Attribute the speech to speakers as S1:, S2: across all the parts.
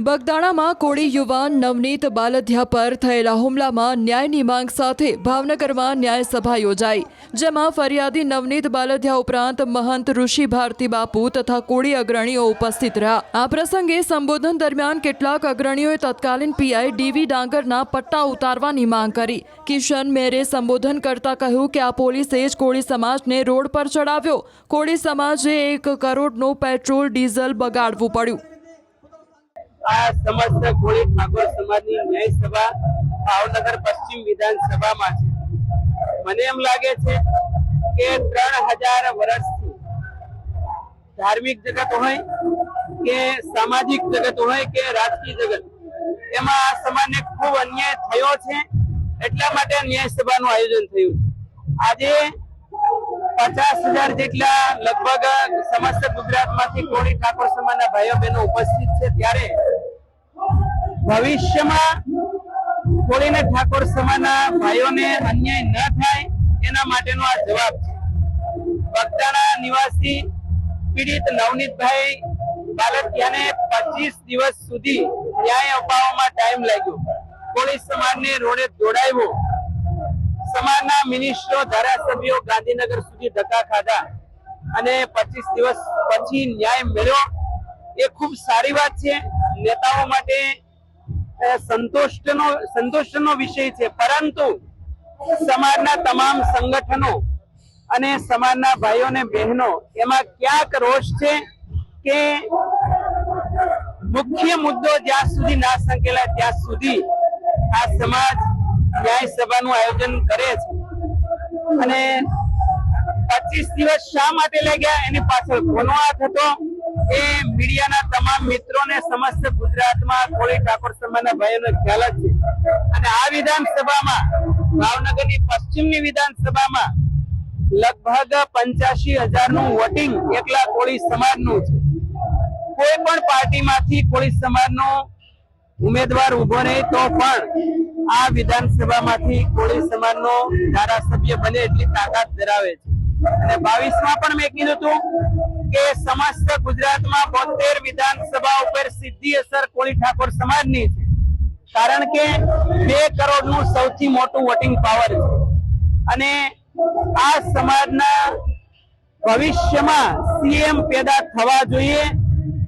S1: બગદાણામાં કોળી યુવાન નવનીત બાલધિયા પર થયેલા હુમલામાં ન્યાયની માંગ સાથે ભાવનગરમાં ન્યાય સભા યોજાઈ, જેમાં ફરિયાદી નવનીત બાલધિયા ઉપરાંત મહંત ઋષિ ભારતી બાપુ તથા કોળી અગ્રણીઓ ઉપસ્થિત રહ્યા। આ પ્રસંગે સંબોધન દરમિયાન કેટલાક અગ્રણીઓએ તત્કાલીન પીઆઈ ડીવી ડાંગરના પટ્ટા ઉતારવાની માંગ કરી। કિશન મેરે સંબોધન કરતા કહ્યું કે આ પોલીસે જ કોળી સમાજને રોડ પર ચડાવ્યો। કોળી સમાજે 1 કરોડનું પેટ્રોલ ડીઝલ બગાડવું પડ્યું।
S2: આ સમસ્ત કોળી ઠાકોર સમાજની ન્યાય સભા ભાવનગર પશ્ચિમ વિધાનસભામાં છે। મને એમ લાગે છે કે 3000 વર્ષથી ધાર્મિક જગત હોય કે સામાજિક જગત હોય કે રાજકીય જગત, એમાં આ સમાજને ખૂબ અન્યાય થયો છે, એટલા માટે ન્યાય સભાનું આયોજન થયું છે। આજે 50,000 જેટલા લગભગ સમસ્ત ગુજરાતમાંથી કોળી ઠાકોર સમાજના ભાઈઓ બહેનો ઉપસ્થિત છે, ત્યારે ભવિષ્યમાં કોળી ને ઠાકોર સમાજના ભાઈઓને અન્યાય ન થાય એના માટેનો આ જવાબ છે। બગદાણા નિવાસી પીડિત નવનીતભાઈ બાલધિયાને 25 દિવસ સુધી ન્યાય અપાવવામાં ટાઈમ લાગ્યો। કોળી સમાજને રોડે દોડાવ્યો। સમાજના મિનિસ્ટરો ધારાસભ્યો ગાંધીનગર સુધી ધક્કા ખાધા અને 25 દિવસ પછી ન્યાય મળ્યો, એ ખૂબ સારી વાત છે। નેતાઓ માટે સંતોષનો વિષય છે, પરંતુ સમાજના તમામ સંગઠનો અને સમાજના ભાઈઓ અને બહેનો એમાં ક્યાંક રોષ છે કે મુખ્ય મુદ્દો જ્યાં સુધી ના સંકેલાય ત્યાં સુધી આ સમાજ ન્યાય સભાનું આયોજન કરે છે। અને 25 દિવસ શા માટે લાગ્યા એની પાછળ કોનો હાથ હતો એ મીડિયાના તમામ મિત્રોને સમસ્ત ગુજરાતમાં કોળી ઠાકોર સમાજના ભાઈઓને ખ્યાલ જ છે। અને આ વિધાનસભામાં ભાવનગરની પશ્ચિમની વિધાનસભામાં લગભગ 85,000 નું વોટિંગ એકલા કોળી સમાજનું છે। કોઈ પણ પાર્ટીમાંથી કોળી સમાજનો ઉમેદવાર ઉભો નહીં તો પણ આ વિધાનસભામાંથી કોળી સમાજનો ધારાસભ્ય બને એટલી તાકાત ધરાવે છે। અને 22માં પણ મેં કીધું હતું કે સમસ્ત ગુજરાતમાં 72 વિધાનસભા ઉપર સીધી અસર કોળી ઠાકોર સમાજની છે, કારણ કે 2 કરોડનું સૌથી મોટું વોટિંગ પાવર છે। અને આ સમાજના ભવિષ્યમાં સીએમ પેદા થવા જોઈએ,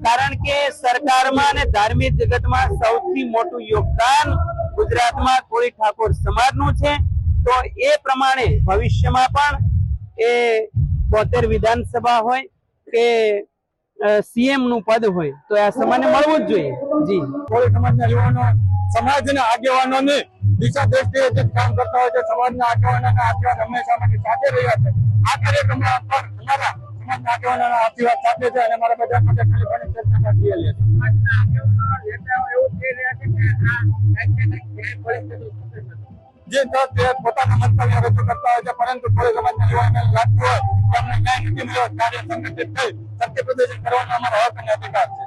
S2: કારણ કે સરકારમાં અને ધાર્મિક જગતમાં સૌથી મોટું યોગદાન ગુજરાતમાં કોળી ઠાકોર સમાજનું છે। તો એ પ્રમાણે ભવિષ્યમાં પણ એ 72 વિધાનસભા હોય કે સીએમ નું પદ હોય તો આ સમાજને મળવું જ જોઈએ। જી,
S3: કોળી સમાજના યુવાનો સમાજના આગેવાનોને દિશા દ્રષ્ટિએ જે કામ કરતા હોય છે, સમાજના આગેવાનોના આશીર્વાદ હંમેશા માટે સાથે રહ્યા છે। આ કાર્યક્રમમાં પણ અમારા સમાજના આગેવાનોના આશીર્વાદ સાથે છે અને અમારા બધા માટે ખાલી ઘણી ચર્ચા બાકી છે। સમાજના આગેવાનો નેતાઓ એવું કહી રહ્યા છે કે આ પરિસ્થિતિ જે તે પોતાના મંતવ્ય રજૂ કરતા હોય છે, પરંતુ કોળી સમાજના યુવાનોને લાગતું હોય કે અમને ન્યાય નથી મળ્યો, કાર્ય સંગઠિત થઈ સત્ય પ્રદર્શન કરવાનો અમારો હક અને અધિકાર છે।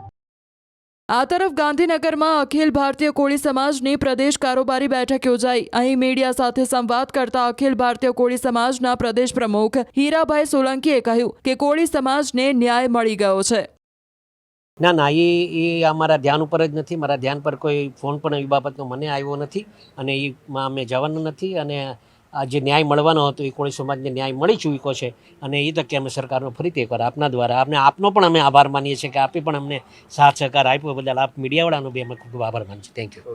S1: આ તરફ ગાંધીનગરમાં અખિલ ભારતીય કોળી સમાજની પ્રદેશ કારોબારી બેઠક યોજાઈ। અહીં મીડિયા સાથે સંવાદ કરતા અખિલ ભારતીય કોળી સમાજના પ્રદેશ પ્રમુખ હીરાભાઈ સોલંકીએ કહ્યું કે કોળી સમાજને ન્યાય મળી ગયો છે।
S4: ના, એ અમારા ધ્યાન ઉપર જ નથી। મારા ધ્યાન પર કોઈ ફોન પણ એ બાબતનો મને આવ્યો નથી અને એમાં અમે જવાનું નથી। અને આ જે ન્યાય મળવાનો હતો એ કોળી સમાજને ન્યાય મળી ચૂક્યો છે અને એ તકે અમે સરકારનો ફરીથી એકવાર આપના દ્વારા આપનો પણ અમે આભાર માનીએ છીએ કે આપે પણ અમને સાથ સહકાર આપ્યો બદલ આપ મીડિયાવાળાનો બી અમે ખૂબ આભાર માનીએ છીએ। Thank you.